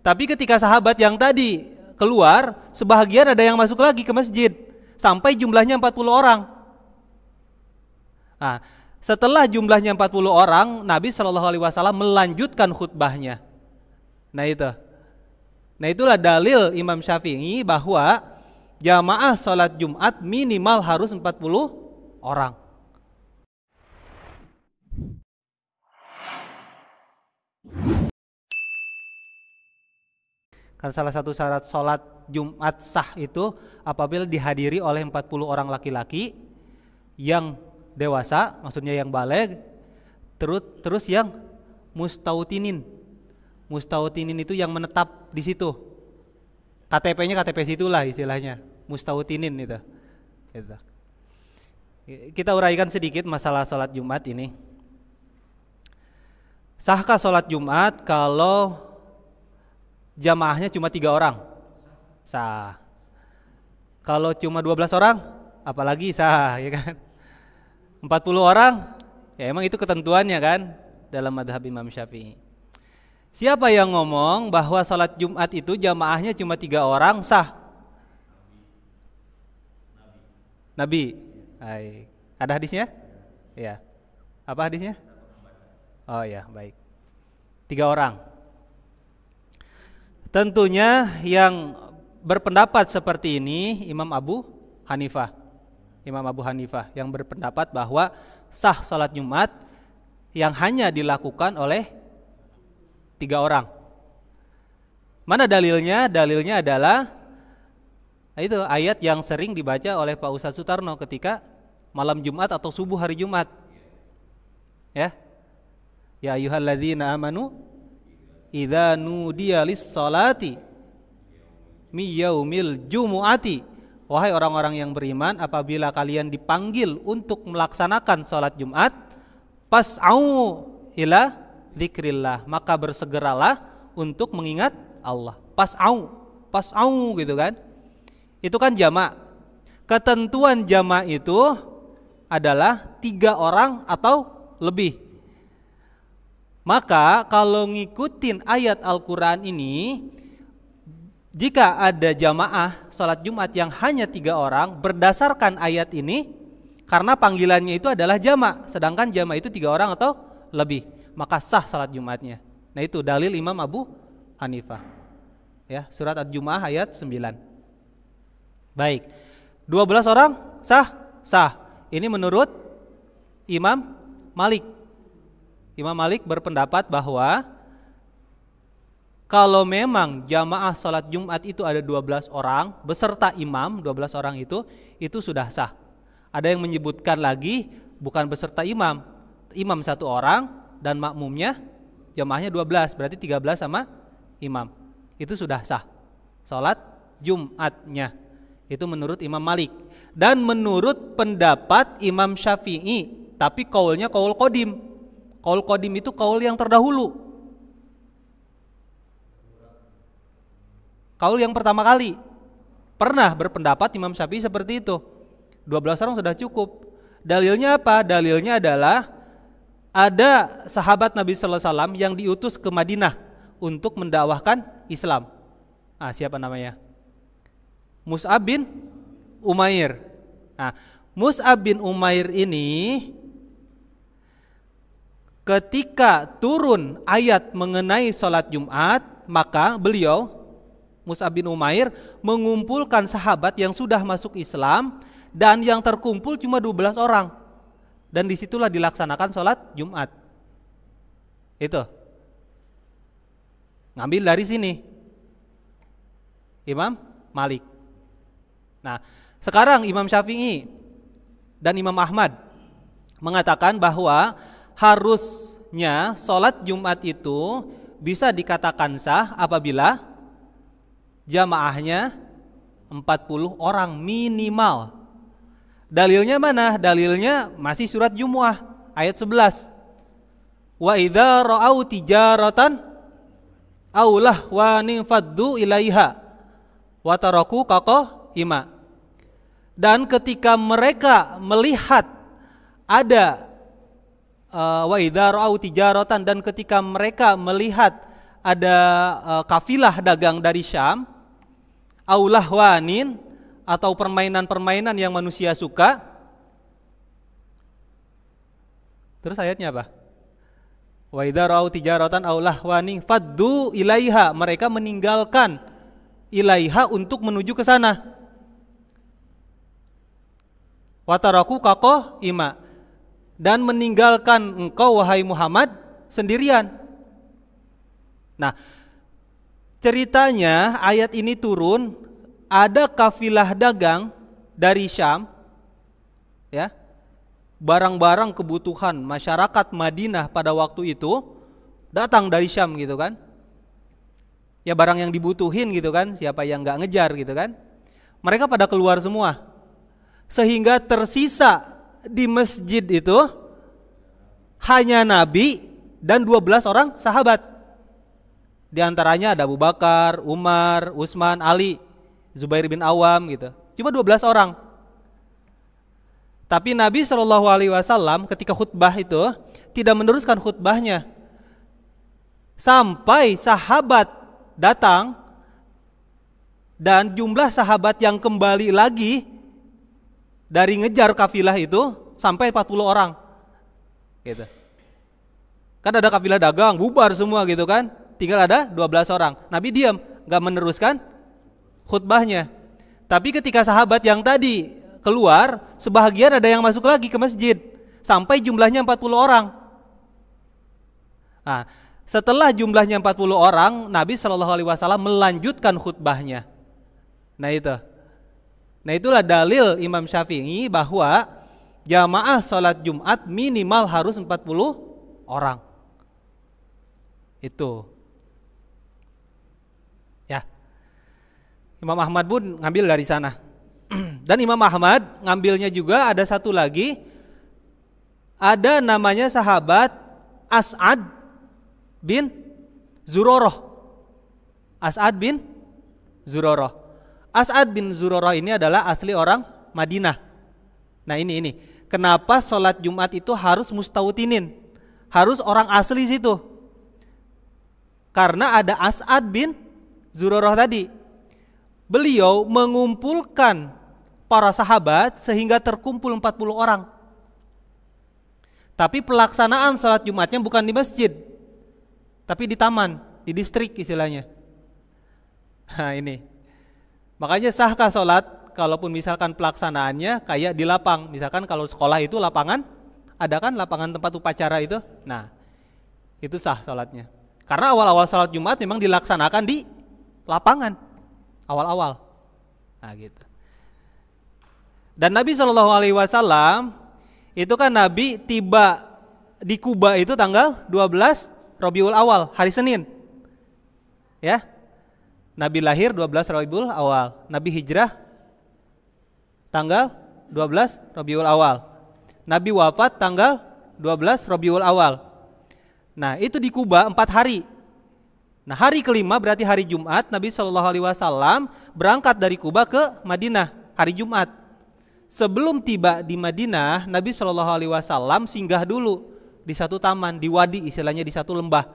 Tapi ketika sahabat yang tadi keluar, sebahagian ada yang masuk lagi ke masjid sampai jumlahnya 40 orang. Nah, setelah jumlahnya 40 orang, Nabi SAW melanjutkan khutbahnya. Nah itu. Nah itulah dalil Imam Syafi'i bahwa jamaah sholat Jumat minimal harus 40 orang. Kan salah satu syarat sholat Jumat sah itu apabila dihadiri oleh 40 orang laki-laki yang dewasa, maksudnya yang baligh, terus yang mustautinin. Mustautinin itu yang menetap di situ. KTP-nya KTP situlah istilahnya, mustautinin itu. Gitu. Kita uraikan sedikit masalah sholat Jumat ini. Sahkah sholat Jumat kalau jamaahnya cuma 3 orang? Sah. Kalau cuma 12 orang, apalagi sah, ya kan? 40 orang, ya emang itu ketentuannya kan dalam madhab Imam Syafi'i. Siapa yang ngomong bahwa sholat Jumat itu jamaahnya cuma 3 orang sah? Nabi. Ada hadisnya? Ya. Apa hadisnya? Oh ya, baik. 3 orang. Tentunya yang berpendapat seperti ini Imam Abu Hanifah. Imam Abu Hanifah yang berpendapat bahwa sah sholat Jumat yang hanya dilakukan oleh 3 orang. Mana dalilnya? Dalilnya adalah itu ayat yang sering dibaca oleh Pak Ustadz Sutarno ketika malam Jumat atau subuh hari Jumat. Ya. Ya ayyuhalladzina amanu idza nudiya lis-salati mi yaumil jumu'ati. Wahai orang-orang yang beriman, apabila kalian dipanggil untuk melaksanakan sholat Jumat, pas'au ila dzikrillah, maka bersegeralah untuk mengingat Allah. Pas'au gitu kan. Itu kan jamak. Ketentuan jamak itu adalah 3 orang atau lebih. Maka kalau ngikutin ayat Al-Quran ini, jika ada jamaah sholat Jumat yang hanya 3 orang, berdasarkan ayat ini, karena panggilannya itu adalah jamak, sedangkan jamak itu 3 orang atau lebih, maka sah sholat Jumatnya. Nah itu dalil Imam Abu Hanifah. Ya, surat Ad-Jumu'ah ayat 9. Baik, 12 orang sah? Sah. Ini menurut Imam Malik. Imam Malik berpendapat bahwa kalau memang jamaah sholat Jumat itu ada 12 orang beserta imam, 12 orang itu sudah sah. Ada yang menyebutkan lagi bukan beserta imam, imam 1 orang dan makmumnya jamaahnya 12, berarti 13 sama imam. Itu sudah sah sholat Jumatnya. Itu menurut Imam Malik. Dan menurut pendapat Imam Syafi'i, tapi kaulnya kaul qadim. Kaul qadim itu kaul yang terdahulu. Kaul yang pertama kali. Pernah berpendapat Imam Syafi'i seperti itu. 12 orang sudah cukup. Dalilnya apa? Dalilnya adalah ada sahabat Nabi sallallahu alaihi wasallam yang diutus ke Madinah untuk mendakwahkan Islam. Siapa namanya? Mus'ab bin Umair. Mus'ab bin Umair ini ketika turun ayat mengenai sholat Jumat, maka beliau Mus'ab bin Umair mengumpulkan sahabat yang sudah masuk Islam dan yang terkumpul cuma 12 orang. Dan disitulah dilaksanakan sholat Jumat. Itu ngambil dari sini Imam Malik. Nah, sekarang Imam Syafi'i dan Imam Ahmad mengatakan bahwa harusnya sholat Jumat itu bisa dikatakan sah apabila jamaahnya 40 orang minimal. Dalilnya mana? Dalilnya masih surat Jumu'ah ayat 11. Wa idza ra'au tijaratan aw lahwan faddu ilaiha wa taraku qaqima. Dan ketika mereka melihat ada wa idza ra'au tijaratan, dan ketika mereka melihat ada kafilah dagang dari Syam, aulahwanin atau permainan-permainan yang manusia suka. Terus ayatnya apa? Wa idza ra'au tijaratan aw lahwanin faddu ilaiha, mereka meninggalkan ilaiha untuk menuju ke sana. Wa taraku kako ima, dan meninggalkan engkau wahai Muhammad sendirian. Nah, ceritanya ayat ini turun, ada kafilah dagang dari Syam, ya, barang-barang kebutuhan masyarakat Madinah pada waktu itu datang dari Syam gitu kan. Ya barang yang dibutuhin gitu kan, siapa yang nggak ngejar gitu kan. Mereka pada keluar semua, sehingga tersisa di masjid itu hanya Nabi dan 12 orang sahabat. Di antaranya ada Abu Bakar, Umar, Utsman, Ali, Zubair bin Awam gitu. Cuma 12 orang. Tapi Nabi SAW ketika khutbah itu tidak meneruskan khutbahnya sampai sahabat datang, dan jumlah sahabat yang kembali lagi dari ngejar kafilah itu sampai 40 orang gitu. Kan ada kafilah dagang, bubar semua gitu kan, tinggal ada 12 orang. Nabi diam, gak meneruskan khutbahnya. Tapi ketika sahabat yang tadi keluar, sebahagian ada yang masuk lagi ke masjid, sampai jumlahnya 40 orang. Nah, setelah jumlahnya 40 orang, Nabi SAW melanjutkan khutbahnya. Nah itu. Nah itulah dalil Imam Syafi'i bahwa jamaah sholat Jumat minimal harus 40 orang. Itu. Ya. Imam Ahmad pun ngambil dari sana. Dan Imam Ahmad ngambilnya juga ada satu lagi, ada namanya sahabat As'ad bin Zurarah. As'ad bin Zurarah. As'ad bin Zurarah ini adalah asli orang Madinah. Nah ini. Kenapa sholat Jumat itu harus mustautinin? Harus orang asli situ. Karena ada As'ad bin Zurarah tadi. Beliau mengumpulkan para sahabat sehingga terkumpul 40 orang. Tapi pelaksanaan sholat Jumatnya bukan di masjid, tapi di taman, di distrik istilahnya. Nah ini, makanya sahkah sholat kalaupun misalkan pelaksanaannya kayak di lapang. Misalkan kalau sekolah itu lapangan, ada kan lapangan tempat upacara itu. Nah itu sah sholatnya. Karena awal-awal sholat Jumat memang dilaksanakan di lapangan, awal-awal. Nah gitu. Dan Nabi SAW itu kan Nabi tiba di Kuba itu tanggal 12 Rabiul Awal, hari Senin. Ya. Nabi lahir 12 Rabiul Awal, Nabi hijrah tanggal 12 Rabiul Awal. Nabi wafat tanggal 12 Rabiul Awal. Nah, itu di Kuba 4 hari. Nah, hari kelima berarti hari Jumat, Nabi SAW berangkat dari Kuba ke Madinah hari Jumat. Sebelum tiba di Madinah, Nabi SAW singgah dulu di satu taman, di wadi istilahnya, di satu lembah.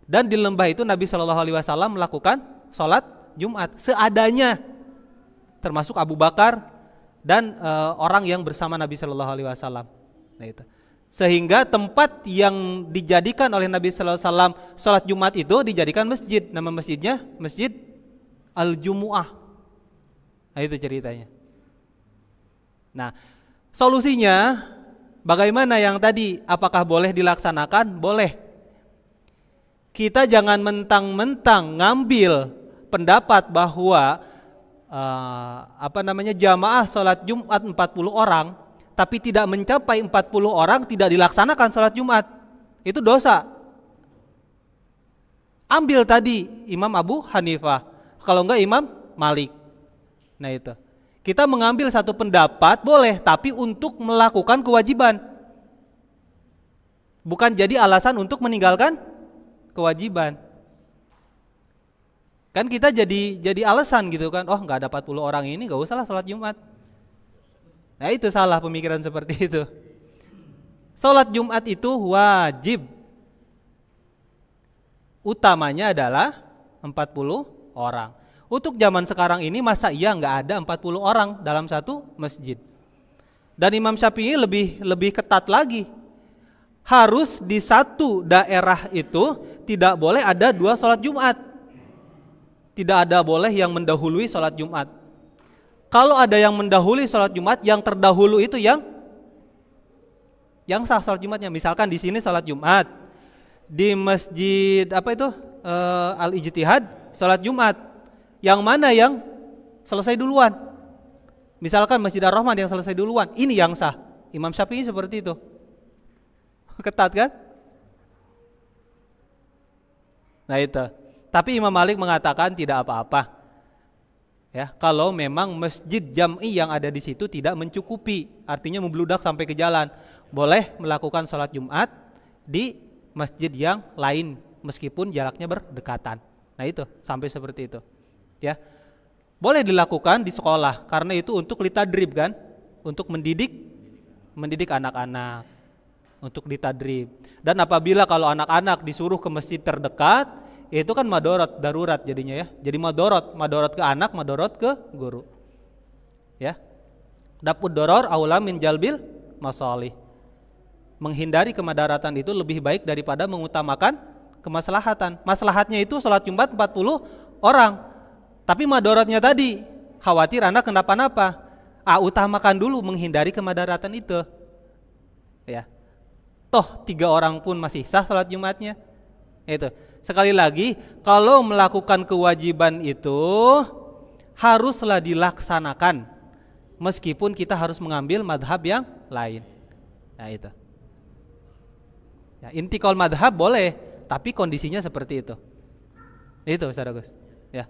Dan di lembah itu Nabi SAW melakukan sholat Jumat seadanya, termasuk Abu Bakar dan orang yang bersama Nabi SAW. Nah itu. Sehingga tempat yang dijadikan oleh Nabi SAW sholat Jumat itu dijadikan masjid. Nama masjidnya Masjid Al-Jumu'ah. Nah itu ceritanya. Nah, solusinya bagaimana yang tadi? Apakah boleh dilaksanakan? Boleh. Kita jangan mentang-mentang ngambil pendapat bahwa jamaah sholat Jumat 40 orang, tapi tidak mencapai 40 orang tidak dilaksanakan sholat Jumat. Itu dosa. Ambil tadi Imam Abu Hanifah, kalau enggak Imam Malik. Nah itu. Kita mengambil satu pendapat boleh, tapi untuk melakukan kewajiban. Bukan jadi alasan untuk meninggalkan kewajiban. Kan kita jadi alasan gitu kan, oh nggak ada 40 orang ini, nggak usah lah sholat Jumat. Nah itu salah pemikiran seperti itu. Sholat Jumat itu wajib. utamanya adalah 40 orang. Untuk zaman sekarang ini masa iya nggak ada 40 orang dalam satu masjid. Dan Imam Syafi'i lebih ketat lagi. Harus di satu daerah itu tidak boleh ada 2 sholat Jumat. Tidak ada boleh yang mendahului sholat Jumat. Kalau ada yang mendahului sholat Jumat, yang terdahulu itu yang sah sholat Jumatnya. Misalkan di sini sholat Jumat, di masjid Al-Ijtihad sholat Jumat, yang mana yang selesai duluan? Misalkan Masjid Ar-Rahman yang selesai duluan, ini yang sah. Imam Syafi'i seperti itu. Ketat kan? Nah itu. Tapi Imam Malik mengatakan tidak apa-apa. Ya, kalau memang masjid jam'i yang ada di situ tidak mencukupi, artinya membludak sampai ke jalan, boleh melakukan sholat Jumat di masjid yang lain meskipun jaraknya berdekatan. Nah itu, sampai seperti itu. Ya. Boleh dilakukan di sekolah karena itu untuk litadrib kan, untuk mendidik anak-anak, untuk ditadrib. Dan apabila kalau anak-anak disuruh ke masjid terdekat, itu kan madorot, darurat jadinya ya. Jadi madorot ke anak, madorot ke guru. Ya. Dapud doror aula min jalbil masalih. Menghindari kemadaratan itu lebih baik daripada mengutamakan kemaslahatan. Maslahatnya itu sholat Jumat 40 orang. Tapi madorotnya tadi, khawatir anak kenapa-napa. Utamakan dulu menghindari kemadaratan itu. Ya. Toh 3 orang pun masih sah sholat Jumatnya. Itu. Sekali lagi, kalau melakukan kewajiban itu haruslah dilaksanakan meskipun kita harus mengambil madhab yang lain. Nah itu. Ya, intikal madhab boleh, tapi kondisinya seperti itu. Itu Ustaz Agus. Ya.